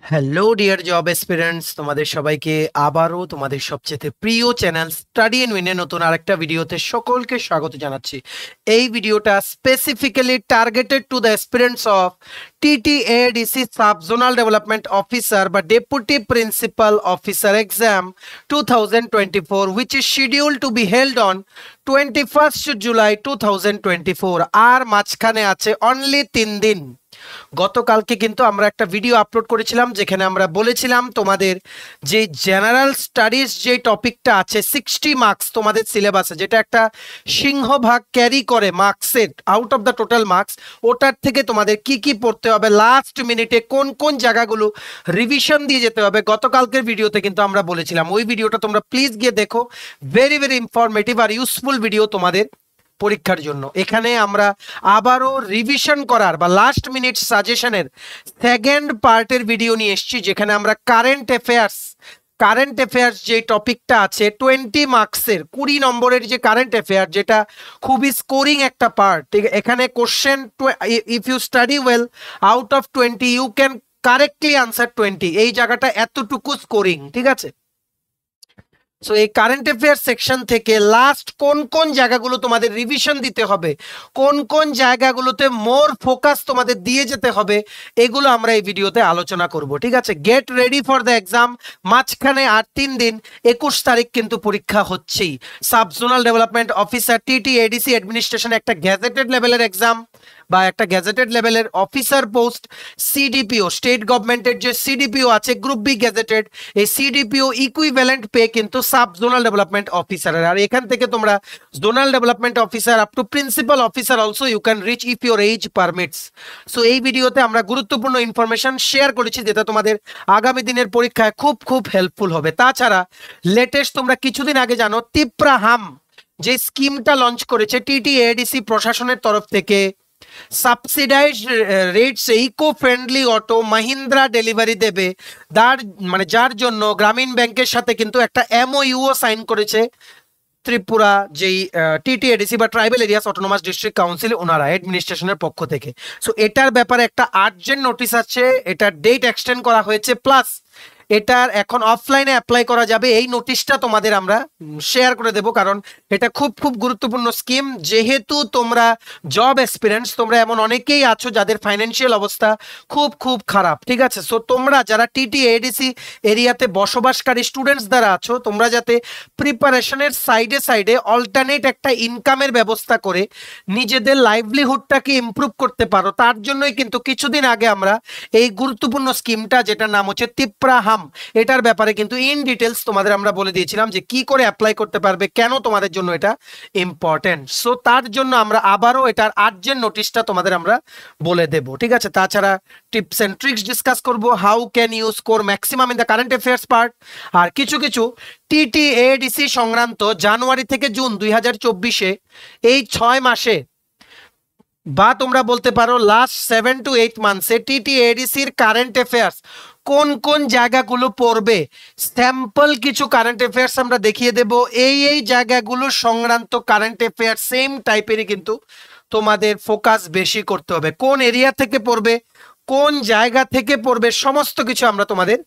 Hello dear job এসপিরেন্টস, তোমাদের সবাইকে আবারও তোমাদের সবচেয়ে প্রিয় চ্যানেল স্টাডি এন্ড উইনে নতুন আরেকটা ভিডিওতে সকলকে স্বাগত জানাচ্ছি। এই ভিডিওটা specifically targeted to the aspirants of TTADC sub zonal development officer বা deputy principal officer exam 2024 which is scheduled to be held on 21st July 2024। আর মাঝখানে আছে অনলি 3 দিন। গতকালকে কিন্তু আমরা একটা ভিডিও আপলোড করেছিলাম যেখানে আমরা বলেছিলাম তোমাদের যে জেনারেল স্টাডিজ যে টপিকটা আছে 60 মার্কস তোমাদের সিলেবাসে, যেটা একটা সিংহভাগ ক্যারি করে মার্কসের out of the total marks, ওটার থেকে তোমাদের কি কি পড়তে হবে, লাস্ট মিনিটে কোন কোন জায়গাগুলো রিভিশন দিয়ে যেতে হবে, গতকালকের ভিডিওতে কিন্তু আমরা বলেছিলাম। ওই ভিডিওটা তোমরা প্লিজ গিয়ে দেখো, very very informative are useful video তোমাদের পরীক্ষার জন্য। এখানে আমরা আবারও রিভিশন করার বা লাস্ট মিনিট সাজেশনের সেকেন্ড পার্টের ভিডিও নিয়ে এসেছি, যেখানে আমরা কারেন্ট অ্যাফেয়ার্স যে টপিকটা আছে 20 মার্কসের 20 নম্বরের যে কারেন্ট অ্যাফেয়ার, যেটা খুবই স্কোরিং একটা পার্ট। ঠিক, এখানে question if you study well out of 20 you can correctly answer 20, এই জায়গাটা এতটুকু স্কোরিং। ঠিক আছে, সো এই কারেন্ট অ্যাফেয়ার সেকশন থেকে লাস্ট কোন কোন জায়গাগুলো তোমাদের রিভিশন দিতে হবে, কোন কোন জায়গাগুলোতে মোর ফোকাস তোমাদের দিয়ে যেতে হবে, এগুলো আমরা এই ভিডিওতে আলোচনা করব। ঠিক আছে, get ready for the exam. মাঝখানে আর 3 দিন, 21 তারিখ কিন্তু পরীক্ষা হচ্ছেই। Sub zonal development officer TTADC administration একটা গ্যাজেটেড লেভেলের এক্সাম বা একটা গ্যাজেটেড লেভেলের অফিসার পোস্ট। সিডিপিও স্টেট গভর্নমেন্টের যে সিডিপিও আছে গ্রুপ বি গ্যাজেটেড, এই সিডিপিও ইকুইভ্যালেন্ট পে কিন্তু সাব জোনাল ডেভেলপমেন্ট অফিসারের। আর এখান থেকে তোমরা zonal development officer up to principal officer also you can reach if your age permits. So এই ভিডিওতে আমরা গুরুত্বপূর্ণ ইনফরমেশন শেয়ার করেছি যেটা তোমাদের আগামী দিনের পরীক্ষায় খুব খুব হেল্পফুল হবে। তাছাড়া লেটেস্ট তোমরা কিছুদিন আগে জানো তিপ্রাহাম যে স্কিমটা লঞ্চ করেছে টিটিএডিসি প্রশাসনের তরফ থেকে, subsidised rates eco friendly auto Mahindra delivery দেবে, যার জন্য গ্রামীণ ব্যাংকের সাথে কিন্তু একটা এমওইউও সাইন করেছে ত্রিপুরা যেই টিটিএডিসি বা tribal areas autonomous district council ওনারা অ্যাডমিনিস্ট্রেশনের পক্ষ থেকে। সো এটার ব্যাপারে একটা আর্জেন্ট নোটিশ আছে, এটার ডেট এক্সটেন্ড করা হয়েছে, প্লাস এটার এখন অফলাইনে অ্যাপ্লাই করা যাবে। এই নোটিশটা তোমাদের আমরা শেয়ার করে দেব, কারণ এটা খুব খুব গুরুত্বপূর্ণ স্কিম। যেহেতু তোমরা জব এক্সপিরিয়েন্স, তোমরা এমন অনেকেই আছো যাদের ফাইন্যান্সিয়াল অবস্থা খুব খুব খারাপ। ঠিক আছে, সো তোমরা যারা টিটিএডিসি এরিয়াতে বসবাসকারী স্টুডেন্টস দ্বারা আছো, তোমরা যাতে প্রিপারেশনের সাইডে সাইডে অল্টারনেট একটা ইনকামের ব্যবস্থা করে নিজেদের লাইভলিহুডটাকে ইমপ্রুভ করতে পারো, তার জন্যই কিন্তু কিছুদিন আগে আমরা এই গুরুত্বপূর্ণ স্কিমটা, যেটার নাম হচ্ছে তিপ্রাহাম, এটার ব্যাপারে কিন্তু ইন ডিটেলস তোমাদের আমরা বলে দিয়েছিলাম যে কি করে অ্যাপ্লাই করতে পারবে, কেন তোমাদের জন্য এটা ইম্পর্টেন্ট। সো তার জন্য আমরা আবারও এটার আর্জেন্ট নোটিশটা তোমাদের আমরা বলে দেব। ঠিক আছে, তাছাড়া টিপস এন্ড ট্রিক্স ডিসকাস করব, how can you score maximum in the current affairs part, আর কিছু কিছু টিটিএডিসি সংক্রান্ত জানুয়ারি থেকে জুন 2024 এই 6 মাসে বা তোমরা বলতে পারো লাস্ট 7 to 8 মান্থসে টিটিএডিসির কারেন্ট অ্যাফেয়ার্স কোন কোন জায়গাগুলো পড়বে, স্যাম্পল কিছু কারেন্ট অ্যাফেয়ার্স আমরা দেখিয়ে দেব। এই জায়গাগুলো সংক্রান্ত কারেন্ট অ্যাফেয়ার সেম টাইপেরই কিন্তু তোমাদের ফোকাস বেশি করতে হবে, কোন এরিয়া থেকে পড়বে, কোন জায়গা থেকে পড়বে, সমস্ত কিছু আমরা তোমাদের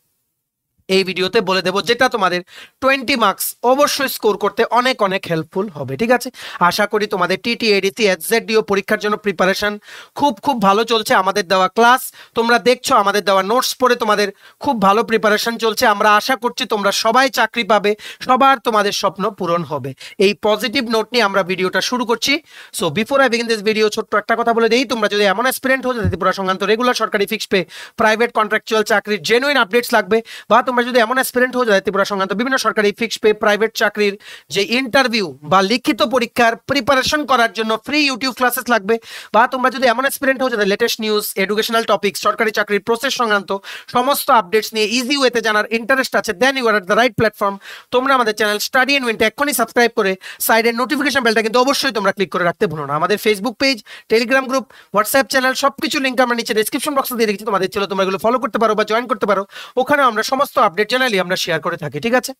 এই ভিডিওতে বলে দেব, যেটা তোমাদের 20 মার্কস অবশ্যই স্কোর করতে অনেক অনেক হেল্পফুল হবে। ঠিক আছে, আশা করি তোমাদের টিটিএডিসি এসজেডিও পরীক্ষার জন্য প্রিপারেশন খুব খুব ভালো চলছে। আমাদের দেওয়া ক্লাস তোমরা দেখছো, আমাদের দেওয়া নোটস পড়ে তোমাদের খুব ভালো প্রিপারেশন চলছে। আমরা আশা করছি তোমরা সবাই চাকরি পাবে, সবার তোমাদের স্বপ্ন পূরণ হবে। এই পজিটিভ নোট নিয়ে আমরা ভিডিওটা শুরু করছি। So before I begin this video, ছোট্ট একটা কথা বলে দিই, তোমরা যদি এমন অ্যাসপিরেন্ট হও ত্রিপুরা সংক্রান্ত রেগুলার সরকারি ফিক্সড পে প্রাইভেট কন্ট্রাকচুয়াল চাকরির জেনুইন আপডেটস লাগবে, বা তোমরা যদি এমন অ্যাসপিরেন্ট হয়ে যায় ত্রিপুরা সংক্রান্ত বিভিন্ন সরকারি ফিক্সড পে প্রাইভেট চাকরির যে ইন্টারভিউ বা লিখিত পরীক্ষার প্রিপারেশন করার জন্য ফ্রি ইউটিউব ক্লাসেস লাগবে, বা তোমরা যদি এমন অ্যাসপিরেন্ট হয়ে যায় লেটেস্ট নিউজ, এডুকেশনাল টপিকস, সরকারি চাকরির প্রসেস সংক্রান্ত সমস্ত আপডেটস নিয়ে ইজি ওয়েতে জানার ইন্টারেস্ট আছে, then you are at the right platform. তোমরা আমাদের চ্যানেল স্টাডি এন্ড উইনটা এক্ষুনি সাবস্ক্রাইব করে সাইডের নোটিফিকেশন বেলটা কিন্তু অবশ্যই তোমরা ক্লিক করে রাখতে ভুলো না। আমাদের Facebook page, Telegram group, WhatsApp channel সবকিছু লিঙ্ক আমরা নিচে ডেসক্রিপশন বক্সে দিয়ে রেখেছি, তোমাদের ছিল তোমরা এগুলো ফলো করতে পারো বা জয়েন করতে পারো। ওখানে আমরা সমস্ত আপডেট চ্যানেলই আমরা শেয়ার করে থাকি। ঠিক আছে,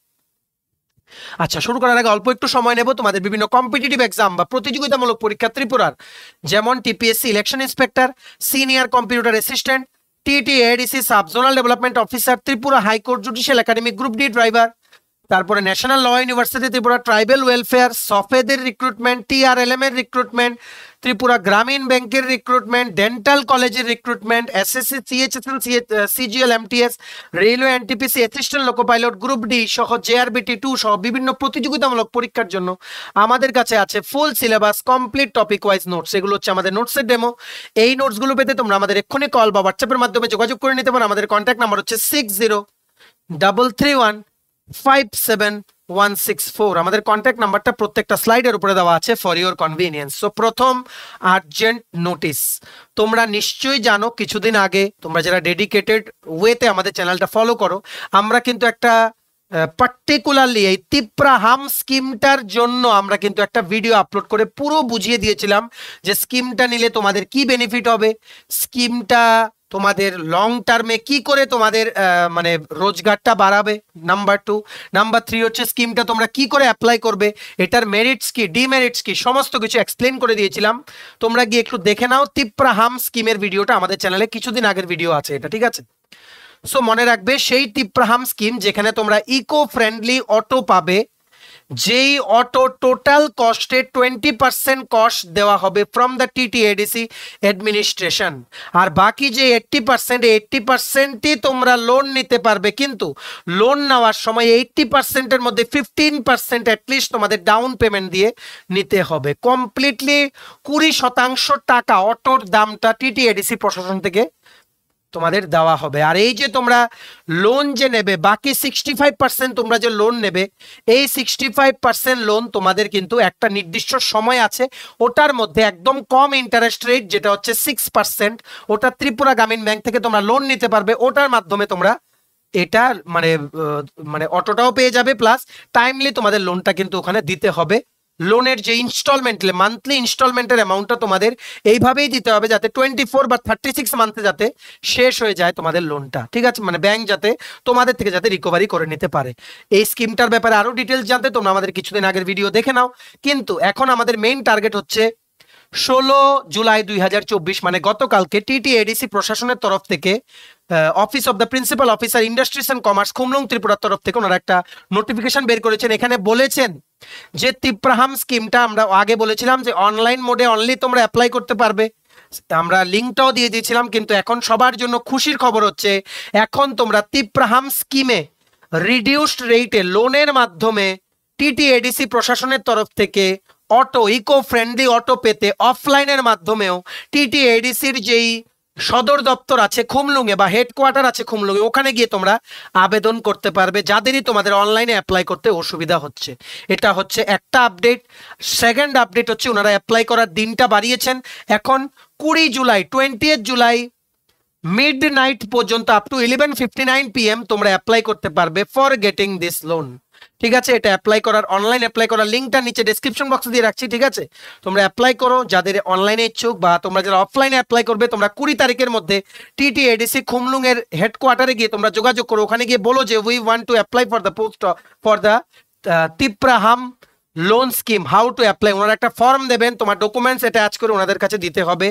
আচ্ছা শুরু করার আগে অল্প একটু সময় নেব। তোমাদের বিভিন্ন কম্পিটিটিভ এক্সাম বা প্রতিযোগিতামূলক পরীক্ষা ত্রিপুরার, যেমন TPSC election inspector, senior computer assistant, TTADC sub zonal development officer, Tripura high court judicial academy group D driver, তারপরে national law university Tripura tribal welfare, সফেদের রিক্রুটমেন্ট, TRLM এর রিক্রুটমেন্ট, ত্রিপুরা গ্রামীণ ব্যাংকের রিক্রুটমেন্ট, ডেন্টাল কলেজের recruitment, SSC CHSL CGL MTS, railway NTPC assistant loco pilot, group D সহ JRBT2 সহ বিভিন্ন প্রতিযোগিতামূলক পরীক্ষার জন্য আমাদের কাছে আছে full syllabus complete topic wise notes. এগুলো হচ্ছে আমাদের নোটসের ডেমো। এই নোটসগুলো পেতে তোমরা আমাদের এক্ষুনি কল বা হোয়াটসঅ্যাপের মাধ্যমে যোগাযোগ করে নিতে পারো। আমাদের কন্ট্যাক্ট নাম্বার হচ্ছে 6033157164। আমাদের কন্ট্যাক্ট নাম্বারটা প্রত্যেকটা স্লাইডের উপরে দেওয়া আছে ফর ইওর কনভিনিয়েন্স। সো প্রথম আর্জেন্ট নোটিস, তোমরা নিশ্চয়ই জানো কিছুদিন আগে তোমরা যারা ডেডিকেটেড ওয়েতে আমাদের চ্যানেলটা ফলো করো, আমরা কিন্তু একটা পার্টিকুলারলি এই তিপ্রাহাম স্কিমটার জন্য আমরা কিন্তু একটা ভিডিও আপলোড করে পুরো বুঝিয়ে দিয়েছিলাম যে স্কিমটা নিলে তোমাদের কি বেনিফিট হবে, স্কিমটা তোমাদের লং টার্মে কি করে তোমাদের মানে রোজগারটা বাড়াবে, নাম্বার 2। নাম্বার 3 হচ্ছে স্কিমটা তোমরা কি করে অ্যাপ্লাই করবে, এটার মেরিটস কি ডিমেরিটস কি সমস্ত কিছু এক্সপ্লেন করে দিয়েছিলাম। তোমরা গিয়ে একটু দেখে নাও, তিপ্রাহাম স্কিমের ভিডিওটা আমাদের চ্যানেলে কিছুদিন আগের ভিডিও আছে এটা, ঠিক আছে? সো মনে রাখবে সেই তিপ্রাহাম স্কিম যেখানে তোমরা ইকো ফ্রেন্ডলি অটো পাবে, যেই অটো টোটাল কস্টে 20% কস্ট দেওয়া হবে ফ্রম দ্য TTADC অ্যাডমিনিস্ট্রেশন, আর বাকি যে 80%ই তোমরা লোন নিতে পারবে। কিন্তু লোন নেওয়ার সময় 80%-এর মধ্যে 15% অ্যাটলিস্ট তোমাদের ডাউন পেমেন্ট দিয়ে নিতে হবে। কমপ্লিটলি 20% টাকা অটোর দামটা TTADC প্রশাসন থেকে তোমাদের দেওয়া হবে। আর এই যে তোমরা লোন যে নেবে, বাকি 65% তোমরা যে লোন নেবে, এই 65% লোন তোমাদের কিন্তু একটা নির্দিষ্ট সময় আছে, ওটার মধ্যে একদম কম ইন্টারেস্ট রেট যেটা হচ্ছে 6%, ওটা ত্রিপুরা গ্রামীণ ব্যাংক থেকে তোমরা লোন নিতে পারবে। ওটার মাধ্যমে তোমরা এটা মানে অটোটাও পেয়ে যাবে, প্লাস টাইমলি তোমাদের লোনটা কিন্তু ওখানে দিতে হবে। লোনের যে ইনস্টলমেন্ট মান্থলি ইনস্টলমেন্টের অ্যামাউন্টটা তোমাদের এইভাবেই দিতে হবে যাতে 24 বা 36 মান্থে যাতে শেষ হয়ে যায় তোমাদের লোনটা, ঠিক আছে? মানে ব্যাংক যাতে তোমাদের থেকে যাতে রিকভারি করে নিতে পারে। এই স্কিমটার ব্যাপারে আরো ডিটেলস জানতে তোমরা আমাদের কিছুদিন আগের ভিডিও দেখে নাও। কিন্তু এখন আমাদের মেইন টার্গেট হচ্ছে 16 জুলাই 2024 মানে গতকালকে TTADC প্রশাসনের তরফ থেকে office of the principal officer industries and commerce Khumlung ত্রিপুরার তরফ থেকে ওনারা একটা নোটিফিকেশন বের করেছেন। এখানে বলেছেন যে তিপ্রাহাম স্কিমটা আমরা আগে বলেছিলাম যে অনলাইন মোডে অনলি তোমরা অ্যাপ্লাই করতে পারবে, আমরা লিঙ্কটাও দিয়ে দিয়েছিলাম। কিন্তু এখন সবার জন্য খুশির খবর হচ্ছে এখন তোমরা তিপ্রাহাম স্কিমে রিডিউসড রেটে লোনের মাধ্যমে TTADC প্রশাসনের তরফ থেকে অটো ইকো ফ্রেন্ডলি অটো পেতে অফলাইনের মাধ্যমেও TTADCর যেই সদর দপ্তর আছে খুমলুঙে বা হেডকোয়ার্টার আছে খুমলুঙে, ওখানে গিয়ে তোমরা আবেদন করতে পারবে যাদেরই তোমাদের অনলাইনে অ্যাপ্লাই করতে অসুবিধা হচ্ছে। এটা হচ্ছে একটা আপডেট। সেকেন্ড আপডেট হচ্ছে ওনারা অ্যাপ্লাই করার দিনটা বাড়িয়েছেন, এখন 20 জুলাই মিডনাইট পর্যন্ত আপ টু 11:59 PM তোমরা অ্যাপ্লাই করতে পারবে ফর গেটিং দিস লোন, ঠিক আছে? এটা অ্যাপ্লাই করার অনলাইন অ্যাপ্লাই করার লিঙ্কটা নিচে ডেসক্রিপশন বক্সে দিয়ে রাখছি, ঠিক আছে? তোমরা অ্যাপ্লাই করো যাদের অনলাইনে ইচ্ছুক, বা তোমরা যারা অফলাইনে অ্যাপ্লাই করবে তোমরা 20 তারিখের মধ্যে TTADC খুমলুং এর হেডকোয়ার্টারে গিয়ে তোমরা যোগাযোগ করো। ওখানে গিয়ে বলো যে we want to apply for the post for the Tipraham loan scheme, how to apply. ওনারা একটা ফর্ম দেবেন, তোমার ডকুমেন্টস অ্যাটাচ করে ওনাদের কাছে দিতে হবে,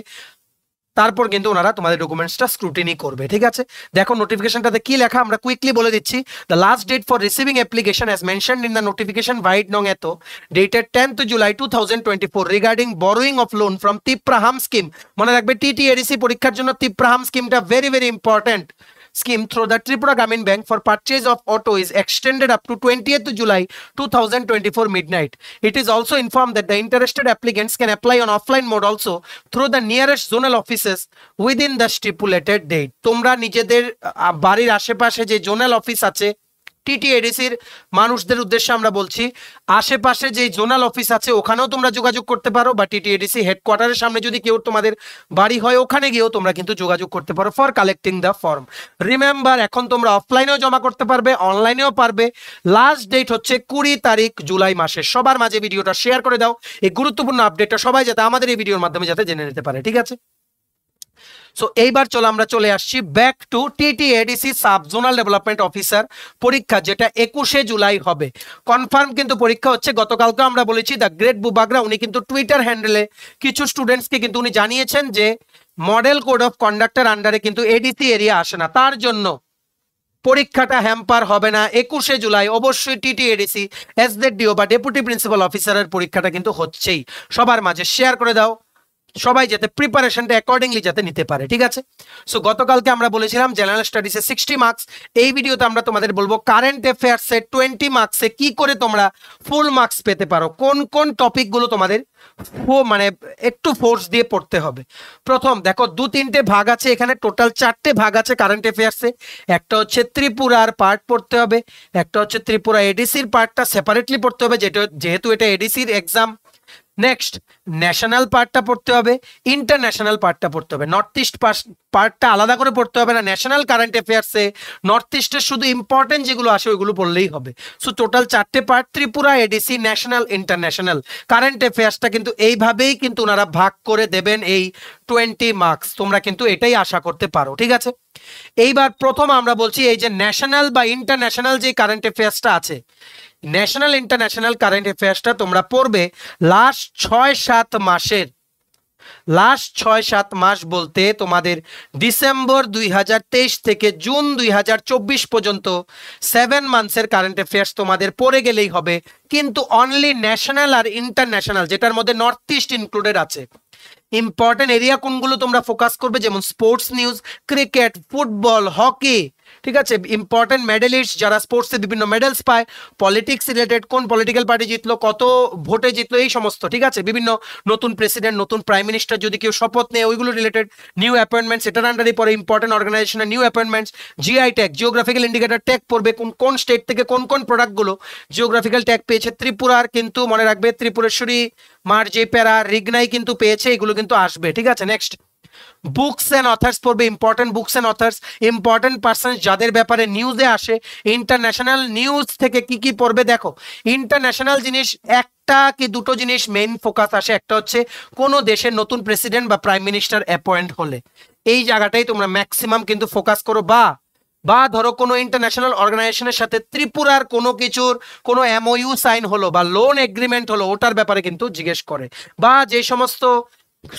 তারপর কিন্তু ওনারা তোমাদের ডকুমেন্টসটা স্ক্রুটিনি করবে, ঠিক আছে? দেখো নোটিফিকেশনটাতে কি লেখা আমরা কুইকলি বলে দিচ্ছি। The last date for receiving application as mentioned in the notification vide নং এতো dated 10th July 2024 regarding borrowing of loan from Tipraham scheme. মনে রাখবে TTADC পরীক্ষার জন্য তিপ্রাহাম স্কিমটা very very important scheme through the Tripura Gramin Bank for purchase of auto is extended up to 20th July 2024 midnight. It is also informed that the interested applicants can apply on offline mode also through the nearest zonal offices within the stipulated date. তোমরা নিজেদের বাড়ির আশেপাশে যে zonal office আছে TTADCর মানুষদের উদ্দেশ্যে আমরা বলছি, আশেপাশে যে জোনাল অফিস আছে ওখানেও তোমরা যোগাযোগ করতে পারো, বা TTADC হেডকোয়ার্টারের সামনে যদি কেউ তোমাদের বাড়ি হয় ওখানে গিয়েও তোমরা কিন্তু যোগাযোগ করতে পারো for collecting the form. Remember এখন তোমরা অফলাইনেও জমা করতে পারবে, অনলাইনেও পারবে। লাস্ট ডেট হচ্ছে 20 তারিখ জুলাই মাসে। সবার মাঝে ভিডিওটা শেয়ার করে দাও, এই গুরুত্বপূর্ণ আপডেটটা সবাই যাতে আমাদের এই ভিডিওর মাধ্যমে যাতে জেনে নিতে পারে, ঠিক আছে? সো এইবার আমরা চলে আসছি back to TTADC sub zonal development officer পরীক্ষা, যেটা 21 জুলাই হবে। কনফার্ম কিন্তু পরীক্ষা হচ্ছে। গতকালকে আমরা বলেছি দ্য গ্রেট বুবাগরা উনি কিন্তু টুইটার হ্যান্ডেলে কিছু স্টুডেন্টসকে কিন্তু উনি জানিয়েছেন যে মডেল কোড অফ কন্ডাক্টের আন্ডারে কিন্তু এডিসি এরিয়া আসে না, তার জন্য পরীক্ষাটা হ্যাম্পার হবে না। 21শে জুলাই অবশ্যই টিটিএডিসি এসজেডডিও বা ডেপুটি প্রিন্সিপাল অফিসারের পরীক্ষাটা কিন্তু হচ্ছেই। সবার মাঝে শেয়ার করে দাও, সবাই যাতে প্রিপারেশনটা অ্যাকর্ডিংলি যাতে নিতে পারে, ঠিক আছে। সো গতকালকে আমরা বলেছিলাম জেনারেল স্টাডিজে 60 মার্কস, এই ভিডিওতে আমরা তোমাদের বলবো কারেন্ট অ্যাফেয়ার্সে 20 মার্কসে কি করে তোমরা ফুল মার্কস পেতে পারো, কোন কোন টপিকগুলো তোমাদের মানে একটু ফোর্স দিয়ে পড়তে হবে। প্রথম দেখো 2-3টে ভাগ আছে এখানে, টোটাল 4টে ভাগ আছে কারেন্ট অ্যাফেয়ার্সে। একটা হচ্ছে ত্রিপুরার পার্ট পড়তে হবে, একটা হচ্ছে ত্রিপুরা এডিসির পার্টটা সেপারেটলি পড়তে হবে যেহেতু এটা এডিসির এক্সাম। নেক্সট ন্যাশনাল পার্টটা পড়তে হবে, ইন্টারন্যাশনাল পার্টটা পড়তে হবে। নর্থ ইস্ট পার্টটা আলাদা করে পড়তে হবে না। ন্যাশনাল কারেন্ট অ্যাফেয়ার্সে নর্থ ইস্টের শুধু ইম্পর্টেন্ট যেগুলো আসে ওইগুলো পড়লেই হবে। সো টোটাল 4টে part, Tripura ADC national international current অ্যাফেয়ার্সটা কিন্তু এইভাবেই কিন্তু ওনারা ভাগ করে দেবেন এই 20 মার্কস। তোমরা কিন্তু এটাই আশা করতে পারো, ঠিক আছে। এইবার প্রথম আমরা বলছি এই যে ন্যাশনাল বা ইন্টারন্যাশনাল যে কারেন্ট অ্যাফেয়ার্সটা আছে, ন্যাশনাল ইন্টারন্যাশনাল কারেন্ট অ্যাফেয়ার্সটা তোমরা পড়বে লাস্ট 6-7 মাসের। লাস্ট 6-7 মাস বলতে তোমাদের ডিসেম্বর 2023 থেকে জুন 2024 পর্যন্ত 7 মান্থসের কারেন্ট অ্যাফেয়ার্স তোমাদের পড়ে গেলেই হবে, কিন্তু অনলি ন্যাশনাল আর ইন্টারন্যাশনাল, যেটার মধ্যে নর্থ ইস্ট ইনক্লুডেড আছে। ইম্পর্টেন্ট এরিয়া কোনগুলো তোমরা ফোকাস করবে, যেমন sports news, cricket, football, hockey, ঠিক আছে। ইম্পর্টেন্ট মেডেলিস্ট যারা স্পোর্টসে বিভিন্ন মেডেলস পায়, পলিটিক্স রিলেটেড কোন পলিটিক্যাল পার্টি জিতলো, কত ভোটে জিতলো, এই সমস্ত, ঠিক আছে। বিভিন্ন নতুন প্রেসিডেন্ট, নতুন প্রাইম মিনিস্টার যদি কেউ শপথ নেয় ওইগুলো রিলেটেড, নিউ অ্যাপয়েন্টমেন্টস এটার আন্ডারে পরে ইম্পর্টেন্ট অর্গানাইজেশনের new appointments, GI tag geographical indicator tag পড়বে, কোন কোন স্টেট থেকে কোন কোন প্রোডাক্টগুলো জিওগ্রাফিক্যাল ট্যাগ পেয়েছে। ত্রিপুরার কিন্তু মনে রাখবে ত্রিপুরেশ্বরী মার যে প্যারা রিগনাই কিন্তু পেয়েছে, এগুলো কিন্তু আসবে, ঠিক আছে। নেক্সট বুকস এন্ড অথার্স পড়বে, important books and authors, important person যাদের ব্যাপারে নিউজে আসে। ইন্টারন্যাশনাল নিউজ থেকে কি কি পড়বে দেখো, ইন্টারন্যাশনাল জিনিস একটা কি দুটো জিনিস মেইন ফোকাস আসে। একটা হচ্ছে কোনো দেশের নতুন প্রেসিডেন্ট বা প্রাইম মিনিস্টার অ্যাপয়েন্ট হলে, এই জায়গাটাই তোমরা ম্যাক্সিমাম কিন্তু ফোকাস করো। বা ধরো কোনো ইন্টারন্যাশনাল অর্গানাইজেশনের সাথে ত্রিপুরার কোনো কিছুর কোনো এমওইউ সাইন হলো বা লোন এগ্রিমেন্ট হলো, ওটার ব্যাপারে কিন্তু জিজ্ঞেস করে। বা যে সমস্ত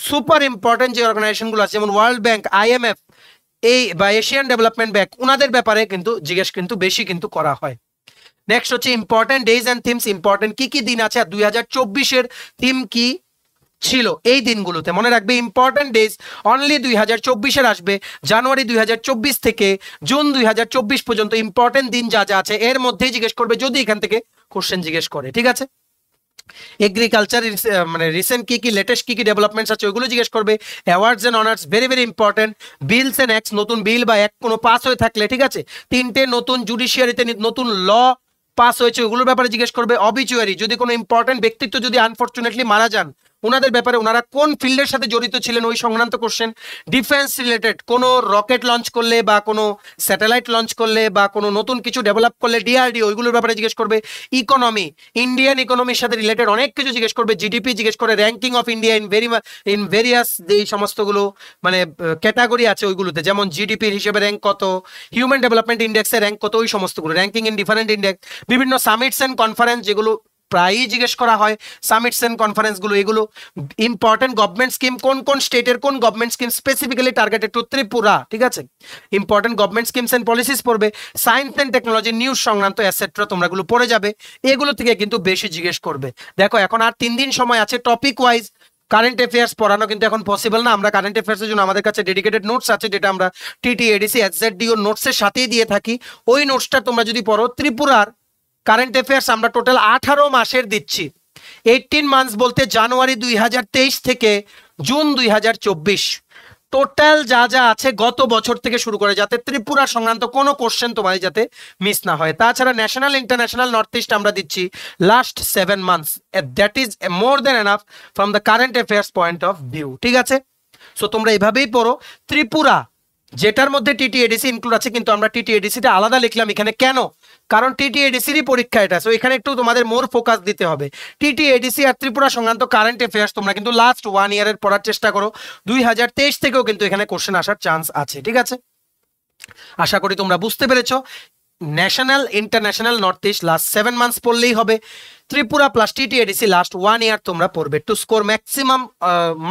সুপার ইম্পর্টেন্ট যে অর্গানাইজেশনগুলো আছে যেমন ওয়ার্ল্ড ব্যাংক, আইএমএফ এই বা এশিয়ান ডেভেলপমেন্ট ব্যাংক, ওনাদের ব্যাপারে কিন্তু জিজ্ঞেস কিন্তু বেশি কিন্তু করা হয়। নেক্সট হচ্ছে important days and themes, important কি কি দিন আছে আর 2024-এর থিম কি ছিল এই দিনগুলোতে। মনে রাখবে ইম্পর্টেন্ট ডেজ অনলি 2024-এর আসবে, জানুয়ারি 2024 থেকে জুন 2024 পর্যন্ত ইম্পর্টেন্ট দিন যা যা আছে এর মধ্যেই জিজ্ঞেস করবে, যদি এখান থেকে কোশ্চেন জিজ্ঞেস করে, ঠিক আছে। এগ্রিকালচার মানে রিসেন্ট কি কি লেটেস্ট কি কি ডেভেলপমেন্টস আছে ওইগুলো জিজ্ঞেস করবে। Awards and honours very very important. Bills and acts, নতুন বিল বা অ্যাক্ট কোনো পাস হয়ে থাকলে, ঠিক আছে। 3টে নতুন জুডিশিয়ারিতে নতুন ল পাস হয়েছে ওইগুলোর ব্যাপারে জিজ্ঞেস করবে। অবিচুয়ারি, যদি কোনো ইম্পর্টেন্ট ব্যক্তিত্ব যদি আনফরচুনেটলি মারা যান ওনাদের ব্যাপারে, ওনারা কোন ফিল্ডের সাথে জড়িত ছিলেন ওই সংক্রান্ত কোশ্চেন। ডিফেন্স রিলেটেড কোনো রকেট লঞ্চ করলে বা কোনো স্যাটেলাইট লঞ্চ করলে বা কোনো নতুন কিছু ডেভেলপ করলে ডিআরডিও, ওইগুলোর ব্যাপারে জিজ্ঞেস করবে। ইকোনমি, ইন্ডিয়ান ইকোনমির সাথে রিলেটেড অনেক কিছু জিজ্ঞেস করবে। জিডিপি জিজ্ঞেস করে, ranking of India in various যেই সমস্তগুলো মানে ক্যাটাগরি আছে ওইগুলোতে, যেমন জিডিপির হিসেবে র্যাঙ্ক কত, হিউম্যান ডেভেলপমেন্ট ইন্ডেক্সের র্যাঙ্ক কত, ওই সমস্তগুলো র্যাঙ্কিং ইন ডিফারেন্ট ইন্ডেক্স। বিভিন্ন সামিটস অ্যান্ড কনফারেন্স যেগুলো প্রায়ই জিজ্ঞেস করা হয়, সামিটস এন্ড কনফারেন্সগুলো এগুলো। ইম্পর্টেন্ট গভর্নমেন্ট স্কিম, কোন কোন স্টেটের কোন government scheme specifically targeted to Tripura, ঠিক আছে। Important government schemes and policies পড়বে। সায়েন্স এন্ড টেকনোলজি, নিউজ সংক্রান্ত এটসেট্রা তোমরা এগুলো পড়ে যাবে, এগুলো থেকে কিন্তু বেশি জিজ্ঞেস করবে। দেখো এখন আর 3 দিন সময় আছে, টপিক ওয়াইজ কারেন্ট অ্যাফেয়ার্স পড়ানো কিন্তু এখন পসিবল না। আমরা কারেন্ট অ্যাফেয়ার্সের জন্য আমাদের কাছে ডেডিকেটেড নোটস আছে, যেটা আমরা টিটিএডিসি এসজেডডিও নোটসের সাথেই দিয়ে থাকি। ওই নোটসটা তোমরা যদি পড়ো, ত্রিপুরার কারেন্ট অ্যাফেয়ার্স আমরা টোটাল 18 মাসের দিচ্ছি। 18 মান্থস বলতে জানুয়ারি 2023 থেকে জুন 2024, টোটাল যা যা আছে গত বছর থেকে শুরু করে, যাতে ত্রিপুরা সংক্রান্ত কোনো কোশ্চেন তোমাদের যাতে মিস না হয়। তাছাড়া ন্যাশনাল ইন্টারন্যাশনাল নর্থ ইস্ট আমরা দিচ্ছি last 7 months, that is more than enough from the current affairs point of view, ঠিক আছে। সো তোমরা এভাবেই পড়ো। ত্রিপুরা যেটার মধ্যে টিটিএডিসি ইনক্লুড আছে, কিন্তু আমরা টিটিএডিসিটা আলাদা লিখলাম এখানে, কেন? কারণ টিটিএডিসিরই পরীক্ষা এটা, সো এখানে একটু তোমাদের মোর ফোকাস দিতে হবে। টিটিএডিসি আর ত্রিপুরা সংক্রান্ত কারেন্ট অ্যাফেয়ার্স তোমরা কিন্তু লাস্ট 1 ইয়ারের পড়ার চেষ্টা করো। 2023 থেকেও কিন্তু এখানে কোশ্চেন আসার চান্স আছে, ঠিক আছে। আশা করি তোমরা বুঝতে পেরেছো। National international north east last 7 months পড়লেই হবে। Tripura plus TTAADC last 1 year তোমরা পড়বে to score maximum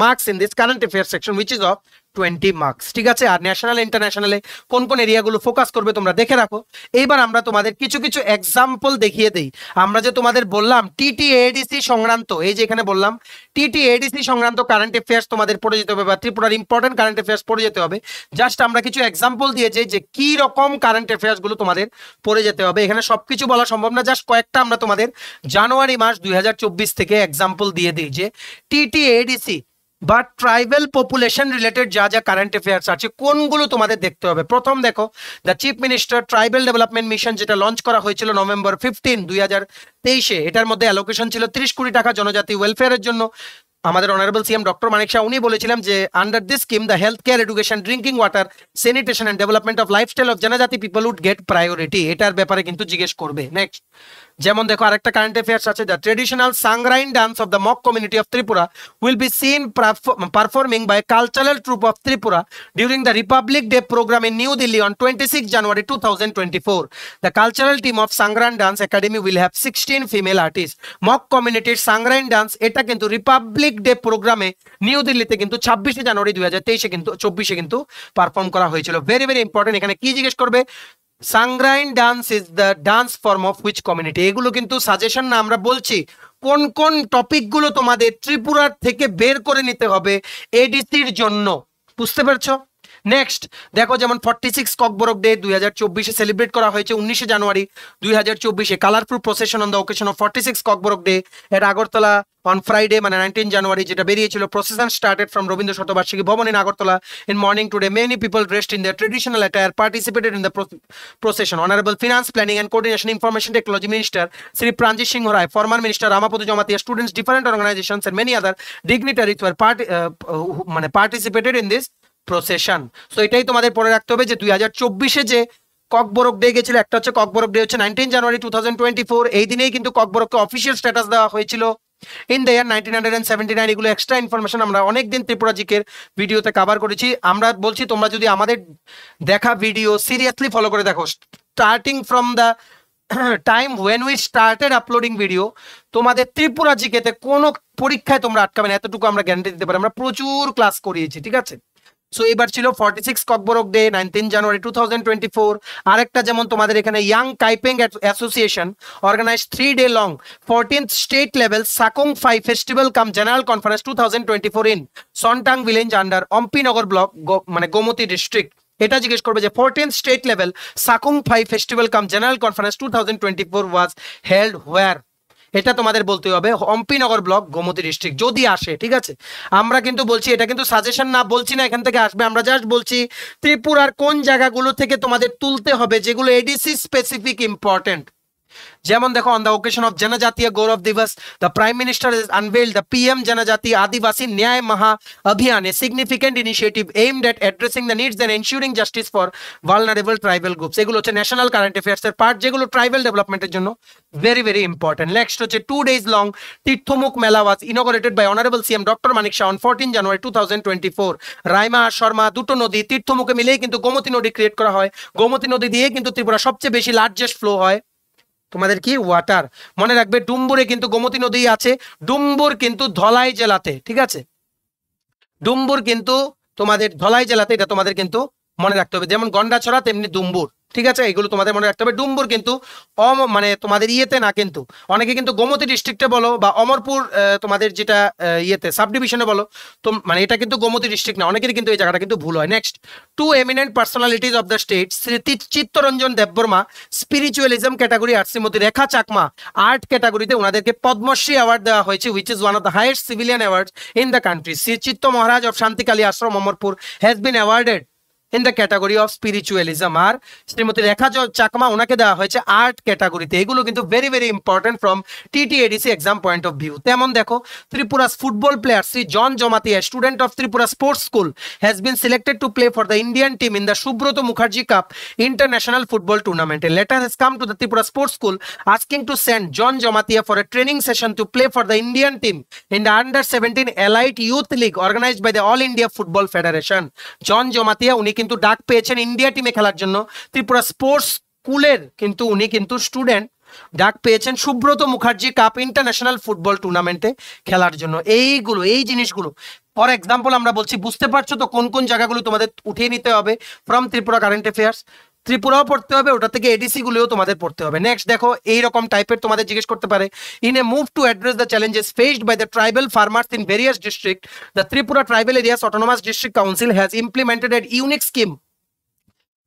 marks in this current affairs section, which is of 20 marks, ঠিক আছে। আর ন্যাশনাল ইন্টারন্যাশনালে কোন কোন এরিয়াগুলো ফোকাস করবে তোমরা দেখে রাখো। এইবার আমরা তোমাদের কিছু কিছু এক্সাম্পল দেখিয়ে দেই। আমরা যে তোমাদের বললাম টিটিএডিসি সংক্রান্ত, এই যে এখানে বললাম টিটিএডিসি সংক্রান্ত কারেন্ট অ্যাফেয়ার্স তোমাদের পড়ে যেতে হবে বা ত্রিপুরার ইম্পর্টেন্ট কারেন্ট অ্যাফেয়ার্স পড়ে যেতে হবে। জাস্ট আমরা কিছু এক্সাম্পল দিয়েছি যে কি রকম কারেন্ট অ্যাফেয়ার্স গুলো তোমাদের পড়ে যেতে হবে। এখানে সবকিছু বলা সম্ভব না, জাস্ট কয়েকটা আমরা তোমাদের জানুয়ারি মাস 2024 থেকে এক্সাম্পল দিয়ে দিই যে টিটিএডিসি বা ট্রাইবাল পপুলেশন রিলেটেড যা যা কারেন্ট অ্যাফেয়ার্স আছে কোনগুলো তোমাদের দেখতে হবে। প্রথম দেখো, the chief minister tribal development mission, যেটা লঞ্চ করা হয়েছিল নভেম্বর 15, 2023-এ। এটার মধ্যে অ্যালোকেশন ছিল 30 কোটি টাকা জনজাতি ওয়েলফেয়ারের জন্য। আমাদের honourable CM doctor Manik Saha উনি বলেছিলেন যে under this scheme the health care, education, drinking water, sanitation and development of lifestyle of janajati people would get priority. এটার ব্যাপারে কিন্তু জিজ্ঞেস করবে। নেক্সট, যেমন দেখো আরেকটা কারেন্ট অ্যাফেয়ার্স আছে, the traditional Sangrain dance of the Mog community of Tripura will be seen performing by cultural troupe of Tripura during the republic day programme in new Delhi on 26 January 2024. The cultural team of Sangran Dance Academy will have 16 female artists. Mock কমিউনিটির সাংরাইন dance, এটা কিন্তু Republic day প্রোগ্রামে new দিল্লিতে কিন্তু 26 জানুয়ারি 2023-এ কিন্তু 24-এ কিন্তু perform করা হয়েছিল। Very very important. এখানে কি জিজ্ঞেস করবে, Sangrain dance is the dance form of which community. এগুলো কিন্তু সাজেশন না, আমরা বলছি কোন কোন টপিকগুলো তোমাদের ত্রিপুরার থেকে বের করে নিতে হবে এডিসির জন্য, বুঝতে পারছো। নেক্সট দেখো, যেমন 46 ককবরক ডে 2024-এ সেলিব্রেট করা হয়েছে 19 জানুয়ারি 2024-এ। Colourful procession on the occasion of 46 Kokborok day at Agartala on Friday, মানে 19 জানুয়ারি, যেটা বেরিয়েছিল। Procession started from Rabindra Shatabarshiki Bhavan in Agartala in morning today. Many people dressed in the traditional attire participated in the procession. Honourable finance, planning and coordination, information technology minister Shri Pranajit Singha Roy, former minister Ramapada Jamatia, students, different organisations and many other dignitaries war participated in this procession. So এটাই তোমাদের পড়ে রাখতে হবে যে 2024-এ যে Kokborok day গেছিল, একটা হচ্ছে ককবরক ডে হচ্ছে 19 জানুয়ারি 2024। এই দিনেই কিন্তু ককবরককে অফিসিয়াল স্ট্যাটাস দেওয়া হয়েছিল ইন দ্য ইয়ার 1979। এগুলো এক্সট্রা ইনফরমেশন আমরা অনেকদিন ত্রিপুরা জিকের ভিডিওতে কভার করেছি। আমরা বলছি তোমরা যদি আমাদের দেখা ভিডিও সিরিয়াসলি ফলো করে দেখো, starting from the time when we started uploading video, তোমাদের ত্রিপুরা জিকেতে কোনো পরীক্ষায় তোমরা আটকাবে না, এতটুকু আমরা গ্যারান্টি দিতে পারি। আমরা প্রচুর ক্লাস করিয়েছি, ঠিক আছে। সো এবার ছিল 46 ককবরক ডে 19 জানুয়ারি 2024। আরেকটা যেমন তোমাদের এখানে young Kaipeng association organise 3 day long 14th state level Sakung 5 festival cum general conference 2024 in Sontang village under Ampinagar block, মানে গোমতী ডিস্ট্রিক্ট। এটা জিজ্ঞেস করবে যে 14th state level Sakung 5 festival cum general conference 2024 was held where. এটা তোমাদের বলতে হবে অম্পিনগর ব্লক, গোমতী ডিস্ট্রিক্ট, যদি আসে, ঠিক আছে। আমরা কিন্তু বলছি, এটা কিন্তু সাজেশন না, বলছি না এখান থেকে আসবে, আমরা জাস্ট বলছি ত্রিপুরার কোন জায়গাগুলো থেকে তোমাদের তুলতে হবে যেগুলো এডিসি স্পেসিফিক ইম্পর্টেন্ট। যেমন দেখো, on the occasion of Janjatiya Gaurav Divas the prime minister is unveiled the PM Janjati Adivasi Nyaya Maha Abhiyan, a significant initiative aimed at addressing the needs and ensuring justice for vulnerable tribal groups. এগুলো হচ্ছে ন্যাশনাল কারেন্ট অ্যাফেয়ার্স এর part, যেগুলো tribal ডেভেলপমেন্টের জন্য very very important. Next হচ্ছে 2 days long Tirthamukh mela was inaugurated by honourable CM doctor Manik Saha on 14 January 2024। Raima আর শর্মা দুটো নদী তীর্থমুখে মিলেই কিন্তু গোমতী নদী ক্রিয়েট করা হয়। গোমতী নদী দিয়ে কিন্তু ত্রিপুরা সবচেয়ে বেশি লার্জেস্ট ফ্লো হয় তোমাদের কি ওয়াটার। মনে রাখবে ডুম্বুরে কিন্তু গোমতী নদী আছে, ডুম্বুর কিন্তু ধলাই জেলাতে, ঠিক আছে। ডুম্বুর কিন্তু তোমাদের ধলাই জেলাতে, এটা তোমাদের কিন্তু মনে রাখতে হবে। যেমন গন্ডাছড়া তেমনি ডুম্বুর, ঠিক আছে, এগুলো তোমাদের মনে রাখতে হবে। ডুম্বুর কিন্তু মানে তোমাদের ইয়েতে না, কিন্তু অনেকে কিন্তু গোমতী ডিস্ট্রিক্টে বলো বা অমরপুর তোমাদের যেটা ইয়েতে সাব ডিভিশনে বলো, তো মানে এটা কিন্তু গোমতী ডিস্ট্রিক্ট না, অনেকের কিন্তু এই জায়গাটা কিন্তু ভুল হয়। Next, 2 eminent personalities of the state, Shri Chittaranjan Debbarma spiritualism category আর শ্রীমতী রেখা চাকমা আর্ট ক্যাটাগরিতে ওনাদেরকে পদ্মশ্রী অ্যাওয়ার্ড দেওয়া হয়েছে, which is one of the highest civilian awards in the country. Shri Chitta Maharaj of Shantikali Ashram Amarpur has been awarded in the category of spiritualism। আর শ্রীমতী রেখা চাকমা ওনাকে দেওয়া হয়েছে আর্ট ক্যাটাগরিতে। এগুলো কিন্তু very very important from TTADC exam point of view. তেমন দেখো, Tripura's football player Shri John Jamatia, student of Tripura sports school, has been selected to play for the Indian team in the Subrata Mukherjee cup international football tournament. A letter has come to the Tripura Sports School asking to send John Jamatia for a training session to play for the Indian team in the under-17 Elite Youth League organized by the All India Football Federation। জন জমাতিয়া উনি কিন্তু ডাক পেয়েছেন India টিমে খেলার জন্য। Tripura sports স্কুলের কিন্তু উনি কিন্তু স্টুডেন্ট, ডাক পেয়েছেন Subrata Mukherjee cup international football টুর্নামেন্টে খেলার জন্য। এইগুলো, এই জিনিসগুলো ফর এক্সাম্পল আমরা বলছি, বুঝতে পারছো তো কোন কোন জায়গাগুলো তোমাদের উঠিয়ে নিতে হবে ফ্রম ত্রিপুরা কারেন্ট অ্যাফেয়ার্স। ত্রিপুরাও পড়তে হবে, ওটা থেকে এডিসি গুলোও তোমাদের পড়তে হবে। নেক্সট দেখো, এইরকম টাইপের তোমাদের জিজ্ঞেস করতে পারে, in a move to address the challenges faced by the tribal farmers in various district, the Tripura tribal areas autonomous district council has implemented a unique scheme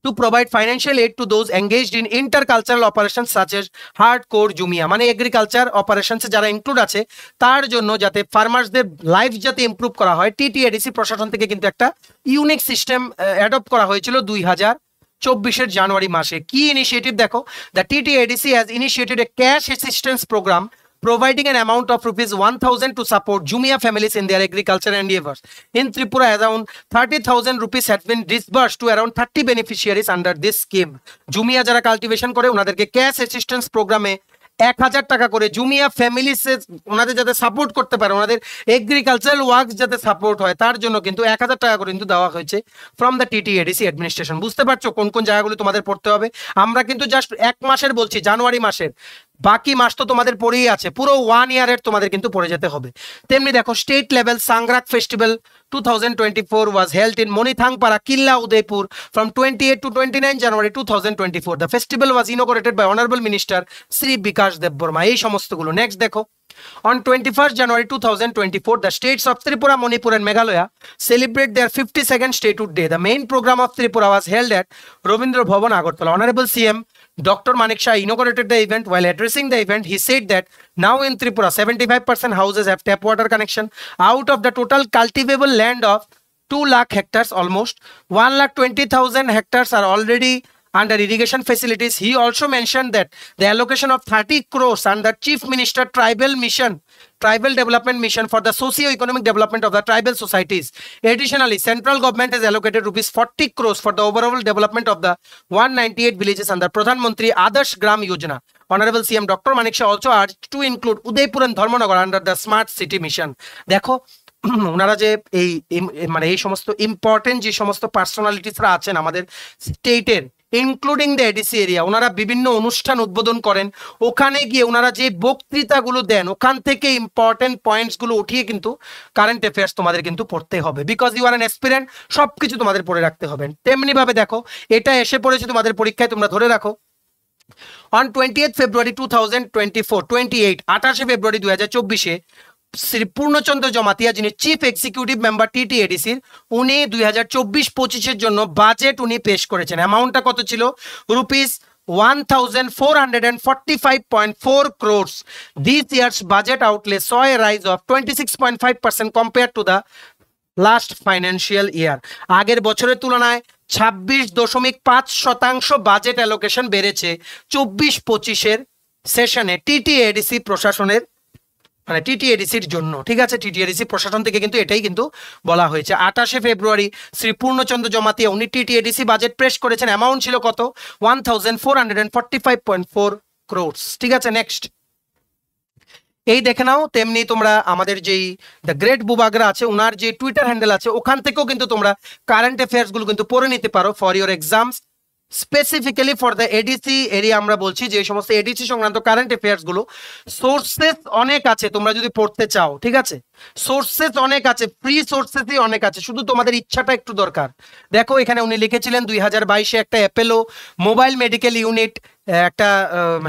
to provide financial aid to those engaged in intercultural operations such as hardcore জুমিয়া, মানে agriculture অপারেশনসে যারা include আছে তার জন্য যাতে ফার্মার্সদের life যাতে improve করা হয়, TTADC প্রশাসন থেকে কিন্তু একটা ইউনিক সিস্টেম অ্যাডপ্ট করা হয়েছিল 2024 জানুয়ারি মাসে। কি ইনিশিয়েটিভ দেখো, the TTADC has initiated a cash assistance programme providing an amount of ₹1,000 to support Jumia families in their agriculture endeavors. In Tripura, around 30,000 rupees has been disbursed to around 30 beneficiaries under this scheme. Jumia যারা cultivation করে ওনাদেরকে cash assistance প্রোগ্রামে 1,000 টাকা করে জুমিয়া ফ্যামিলিসে ওনাদের যাতে support করতে পারে, ওনাদের এগ্রিকালচারাল ওয়ার্ক যাতে সাপোর্ট হয় তার জন্য কিন্তু 1,000 টাকা করে কিন্তু দেওয়া হয়েছে ফ্রম দ্য টিটিএডিসি অ্যাডমিনিস্ট্রেশন। বুঝতে পারছো কোন কোন জায়গাগুলো তোমাদের পড়তে হবে? আমরা কিন্তু জাস্ট 1 মাসের বলছি, জানুয়ারি মাসের, বাকি মাস তো তোমাদের পড়েই আছে, পুরো 1 ইয়ারের তোমাদের কিন্তু পড়ে যেতে হবে। তেমনি দেখো, state level Sangrak festival 2024 was held in Monithangpara, Killa, Udaipur from 28 to 29 January 2024. The festival was inaugurated by Honorable Minister Sri Bikash Dev Burma. এই সমস্তগুলো। নেক্সট দেখো, on 21st January 2024, the states of Tripura, Manipur and Meghalaya celebrate their 52nd statehood day. The main program of Tripura was held at Ravindra Bhavan, Agartala. Honorable CM Dr. Manik Shah inaugurated the event. While addressing the event, he said that now in Tripura, 75% houses have tap water connection. Out of the total cultivable land of 2 lakh hectares, almost 1,20,000 hectares are already under irrigation facilities. He also mentioned that the allocation of 30 crores under Chief Minister Tribal Development Mission for the socio-economic development of the tribal societies. Additionally, central government has allocated rupees 40 crores for the overall development of the 198 villages under Pradhan Mantri Adarsh Gram Yojana. Honorable CM Dr. Manik Shah also urged to include Udaipur and Dharmanagar under the Smart City Mission. দেখো, ওনারা যে মানে এই সমস্ত important যে সমস্ত পার্সোনালিটিসরা আছেন আমাদের স্টেটের, ইনক্লুডিং দ্য এডিসি এরিয়া, ওনারা বিভিন্ন অনুষ্ঠান উদ্বোধন করেন, ওখানে গিয়ে ওনারা যে বক্তৃতাগুলো দেন ওখান থেকে ইম্পর্টেন্ট পয়েন্টসগুলো উঠিয়ে কিন্তু কারেন্ট অ্যাফেয়ার্স তোমাদের কিন্তু পড়তে হবে, because you are an aspirant, সব কিছু তোমাদের পড়ে রাখতে হবে। তেমনিভাবে দেখো, এটা এসে পড়েছে তোমাদের পরীক্ষায়, তোমরা ধরে রাখো, on 20th February 2024, 28 ফেব্রুয়ারি 2024 শ্রী পূর্ণচন্দ্র জমাতিয়া, যিনি চিফ এক্সিকিউটিভ মেম্বার টিটিএডিসির, উনি 2024-25 জন্য বাজেট উনি পেশ করেছেন। অ্যামাউন্টটা কত ছিল? ₹1,445.4 crores. This year's budget outlay saw a rise of 26.5% compared to the last financial year. আগের বছরের তুলনায় 26.5% বাজেট অ্যালোকেশন বেড়েছে 24-25 সেশনে টিটিএডিসি প্রশাসনের, মানে টিটিএডিসির জন্য। ঠিক আছে, টিটিএডিসি প্রশাসন থেকে কিন্তু এটাই কিন্তু বলা হয়েছে। 28 ফেব্রুয়ারি শ্রী পূর্ণচন্দ্র জমাতিয়া উনি টিটিএডিসি বাজেট পেশ করেছেন। অ্যামাউন্ট ছিল কত? 1,445.4 crores। ঠিক আছে, নেক্সট এই দেখে নাও। তেমনি তোমরা আমাদের যেই দ্য গ্রেট বুবাগরা আছে, ওনার যে টুইটার হ্যান্ডেল আছে, ওখান থেকেও কিন্তু তোমরা কারেন্ট অ্যাফেয়ার্স গুলো কিন্তু পড়ে নিতে পারো for your exams, specifically for the ADC area. আমরা বলছি যে সমস্ত এডিসি সংক্রান্ত কারেন্ট অ্যাফেয়ার্স গুলো সোর্সেস অনেক আছে, তোমরা যদি পড়তে চাও, ঠিক আছে, সোর্সেস অনেক আছে, ফ্রি সোর্সেসই অনেক আছে, শুধু তোমাদের ইচ্ছাটা একটু দরকার। দেখো, এখানে উনি লিখেছিলেন 2022-এ একটা অ্যাপেলো মোবাইল মেডিকেল ইউনিট, একটা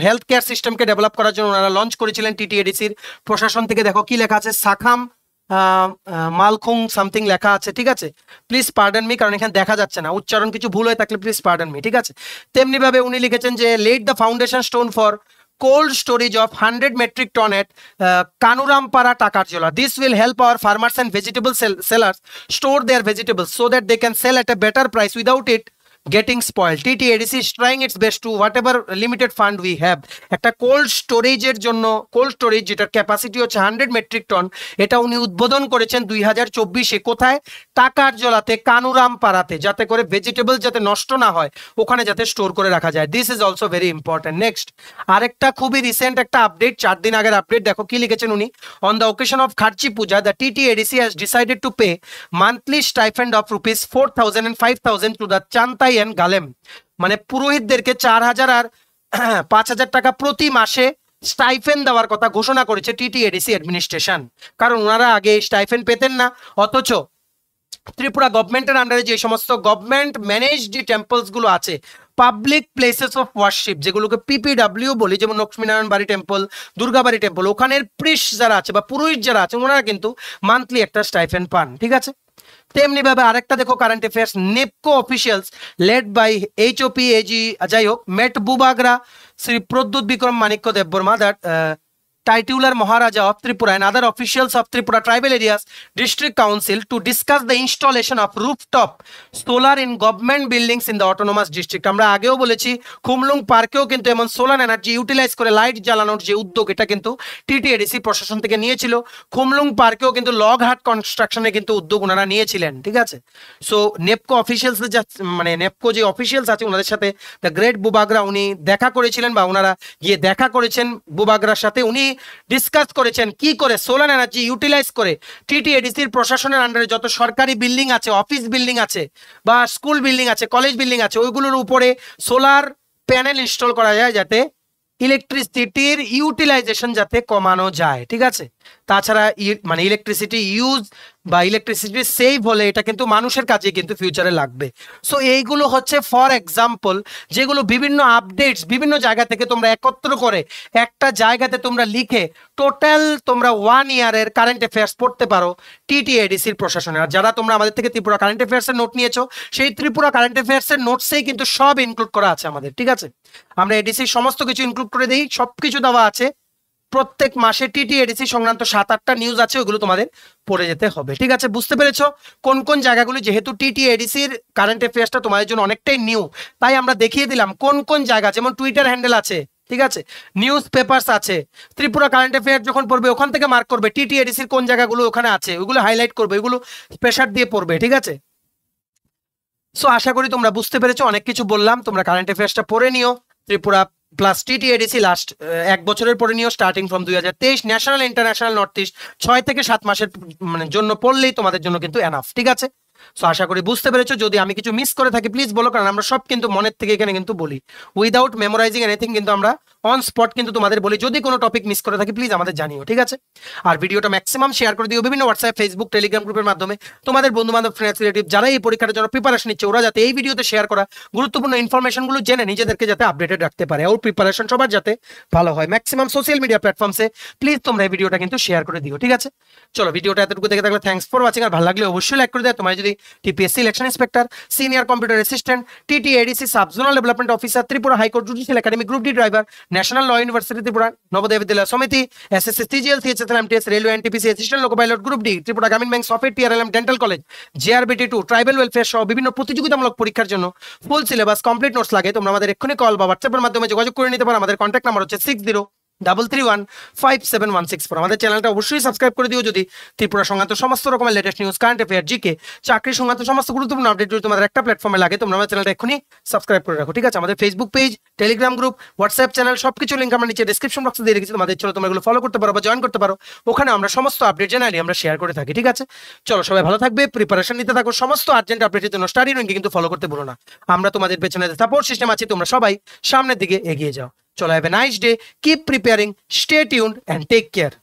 হেলথ কেয়ার সিস্টেমকে ডেভেলপ করার জন্য ওনারা লঞ্চ করেছিলেন টিটিএডিসির প্রশাসন থেকে। দেখো কি লেখা আছে, সাখাম মালখুং সামথিং লেখা আছে। ঠিক আছে, প্লিজ পার্ডন মি, কারণ এখানে দেখা যাচ্ছে না, উচ্চারণ কিছু ভুল হয়ে থাকলে প্লিজ পার্ডন মি। ঠিক আছে, তেমনি ভাবে উনি লিখেছেন যে laid the foundation stone for cold storage of 100 metric ton at Kanurampara, Takarjola. This will help our farmers and vegetable sellers store their vegetables so that they can sell at a better price without it getting spoiled. TTADC is trying its best to whatever limited fund we have. একটা cold স্টোরেজের জন্য, cold storage যেটার capacity হচ্ছে 100 metric ton, এটা উনি উদ্বোধন করেছেন 2024-এ। কোথায়? টাকারজলাতে, কানুরামপাড়াতে, যাতে করে ভেজিটেবল যাতে নষ্ট না হয়, ওখানে যাতে স্টোর করে রাখা যায়। This is also very important. Next আরেকটা খুবই রিসেন্ট একটা আপডেট, 4 দিন আগের আপডেট। দেখো কি লিখেছেন উনি, on the occasion of Kharchi Puja the TTADC has decided to pay monthly stipend of ₹4,000 and 5,000 to the Chantai গালেম, মানে পুরোহিতদেরকে 4,000 আর 5,000 টাকা প্রতি মাসে স্টাইফেন দেওয়ার কথা ঘোষণা করেছে টিটিএডিসি অ্যাডমিনিস্ট্রেশন, কারণ ওনারা আগে স্টাইফেন পেতেন না, অথচ ত্রিপুরা গভর্নমেন্টের আন্ডারে যে সমস্ত গভর্নমেন্ট ম্যানেজড যে টেম্পলস গুলো আছে, পাবলিক প্লেসেস অফ ওয়ার্শিপ যেগুলোকে পিপিডাব্লিউ বলি, যেমন লক্ষ্মীনারায়ণ বাড়ি টেম্পল, দুর্গাবাড়ি টেম্পল, ওখানের প্রিস্ট যারা আছে বা পুরোহিত যারা আছে ওনারা কিন্তু মান্থলি একটা স্টাইফেন পান, ঠিক আছে। তেমনি ভাবে আরেকটা দেখো current affairs, NEEPCO officials led by HOP AG, যাই হোক, met Bubagra Shri Pradyot Bikram Manikya Debbarma, that titular Maharaja of Tripura and other officials of Tripura tribal areas district council to discuss the installation of rooftop solar in government buildings in the autonomous district। আমরা আগেও বলেছি খুমলুং পার্কেও কিন্তু এমন solar energy utilise করে light জ্বালানোর যে উদ্যোগ, এটা কিন্তু টিটিএডিসি প্রশাসন থেকে নিয়েছিল। খুমলুং পার্কেও কিন্তু লগহাট কনস্ট্রাকশনে কিন্তু উদ্যোগ ওনারা নিয়েছিলেন, ঠিক আছে। সো নেপকো অফিসিয়ালস, মানে নেপকো যে অফিসিয়ালস আছে ওনাদের সাথে দ্য গ্রেট বুবাগরা উনি দেখা করেছিলেন, বা ওনারা গিয়ে দেখা করেছেন বুবাগরার সাথে। উনি ডিসকাস করেছেন কি করে সোলার এনার্জি ইউটিলাইজ করে টিটিএডিসির প্রশাসনের আন্ডারে যত সরকারি বিল্ডিং আছে, অফিস বিল্ডিং আছে বা স্কুল বিল্ডিং আছে, কলেজ বিল্ডিং আছে, ওইগুলোর উপরে সোলার প্যানেল ইনস্টল করা যায় যাতে ইলেকট্রিসিটির ইউটিলাইজেশন যাতে কমানো যায়, ঠিক আছে। তাছাড়া মানে ইলেকট্রিসিটি ইউজ বা ইলেকট্রিসিটি সেভ হলে এটা কিন্তু মানুষের কাজে কিন্তু ফিউচারে লাগবে। সো এইগুলো হচ্ছে ফর এক্সাম্পল যেগুলো বিভিন্ন আপডেটস বিভিন্ন জায়গা থেকে তোমরা একত্র করে একটা জায়গাতে তোমরা লিখে টোটাল তোমরা 1 ইয়ারের কারেন্ট অ্যাফেয়ার্স পড়তে পারো টিটিএডিসির প্রশাসনে। আর যারা তোমরা আমাদের থেকে ত্রিপুরা কারেন্ট অ্যাফেয়ার্সের নোট নিয়েছো, সেই ত্রিপুরা কারেন্ট অ্যাফেয়ার্সের নোটসেই কিন্তু সব ইনক্লুড করা আছে আমাদের, ঠিক আছে। আমরা এডিসির সমস্ত কিছু ইনক্লুড করে দিই, সবকিছু দেওয়া আছে। প্রত্যেক মাসে টিটিএডিসি সংক্রান্ত 7-8টা নিউজ আছে, ওইগুলো তোমাদের পড়ে যেতে হবে, ঠিক আছে। বুঝতে পেরেছো কোন কোন জায়গাগুলো, যেহেতু টিটিএডিসির কারেন্ট অ্যাফেয়ার্সটা তোমাদের জন্য অনেকটাই নিউ, তাই আমরা দেখিয়ে দিলাম কোন কোন জায়গা, যেমন টুইটার হ্যান্ডেল আছে, ঠিক আছে, নিউজ পেপারস আছে। ত্রিপুরা কারেন্ট অ্যাফেয়ার যখন পড়বে ওখান থেকে মার্ক করবে টিটিএডিসির কোন জায়গাগুলো ওখানে আছে, ওইগুলো হাইলাইট করবে, ওইগুলো প্রেসার দিয়ে পড়বে, ঠিক আছে। সো আশা করি তোমরা বুঝতে পেরেছো, অনেক কিছু বললাম, তোমরা কারেন্ট অ্যাফেয়ার্সটা পড়ে নিও। ত্রিপুরা প্লাস টিটিএডিসি লাস্ট 1 বছরের পরে নিও, starting from 2023, national international north east 6 থেকে 7 মাসের মানে জন্য পড়লেই তোমাদের জন্য কিন্তু এনাফ, ঠিক আছে। সো আশা করি বুঝতে পেরেছো। যদি আমি কিছু মিস করে থাকি প্লিজ বলো, কারণ আমরা সব কিন্তু মনের থেকে এখানে কিন্তু বলি, উইদাউট মেমোরাইজিং এনিথিং, কিন্তু আমরা অন স্পট কিন্তু তোমাদের বলি। যদি কোনো টপিক মিস করে থাকি প্লিজ আমাদের জানিও, ঠিক আছে। আর ভিডিওটা ম্যাক্সিমাম শেয়ার করে দিও বিভিন্ন হোয়াটসঅ্যাপ, ফেসবুক, টেলিগ্রাম গ্রুপের মাধ্যমে। তোমাদের বন্ধু বান্ধব, ফ্রেন্ডস, রিলেটিভ যারা এই পরীক্ষার জন্য প্রিপারেশন নিচ্ছে, ওরা যাতে এই ভিডিওতে শেয়ার করা গুরুত্বপূর্ণ ইনফরমেশনগুলো জেনে নিজেদেরকে যাতে আপডেটেড রাখতে পারে, ওর প্রিপারেশন সবার যাতে ভালো হয়। ম্যাক্সিমাম সোশ্যাল মিডিয়া প্ল্যাটফর্মসে প্লিজ তোমরা এই ভিডিওটা কিন্তু শেয়ার করে দিও, ঠিক আছে। চলো ভিডিওটা এতটুকু দেখে থাকলে থ্যাঙ্কস ফর ওয়াচিং। আর ভালো লাগলে অবশ্যই লাইক করে দেয়। তোমার যদি TPSC election inspector, senior computer assistant, TTADC sub zonal development officer, Tripura high court judicial academy group D driver, national law university Tripura, Navodaya Vidyalaya Samiti, SSC, CGL, CHSL, MTS, railway, NTPC, assistant loco pilot group D, Tripura Gramin bank, software, TRLM, dental college, জেআরবিটি2, tribal welfare সহ বিভিন্ন প্রতিযোগিতামূলক পরীক্ষার জন্য full syllabus complete notes লাগে। তোমরা আমাদের এক্ষুনি কল বা হোয়াটসঅ্যাপের মাধ্যমে যোগাযোগ করে নিতে পারো। আমাদের কন্ট্যাক্ট নাম্বার হচ্ছে 6033157164। আমাদের চ্যানেলটা অবশ্যই সাবস্ক্রাইব করে দিও যদি ত্রিপুরা সংক্রান্ত সমস্ত রকমের latest news, current affair, GK, চাকরি সংক্রান্ত সমস্ত গুরুত্বপূর্ণ আপডেট যদি তোমাদের একটা প্ল্যাটফর্মে লাগে, তোমরা আমাদের চ্যানেলটা এক্ষুনি সাবস্ক্রাইব করে রাখো, ঠিক আছে। আমাদের Facebook page, Telegram group, WhatsApp channel সবকিছু লিঙ্ক আমরা নিচে ডেসক্রিপশন বক্সে দিয়ে রেখেছি, তোমাদের চলো তোমরা এগুলো ফলো করতে পারো বা জয়েন করতে পারো। ওখানে আমরা সমস্ত আপডেট জেনারেলি আমরা শেয়ার করে থাকি, ঠিক আছে। চলো সবাই ভালো থাকবে, প্রিপারেশন নিতে থাকো, সমস্ত আর্জেন্ট আপডেটের জন্য স্টাডি রুমকে কিন্তু ফলো করতে ভুলো না। আমরা তোমাদের পেছনে সাপোর্ট সিস্টেম আছি, তোমরা সবাই সামনের দিকে এগিয়ে যাও। চলো, have a nice day, keep preparing, stay tuned and take care.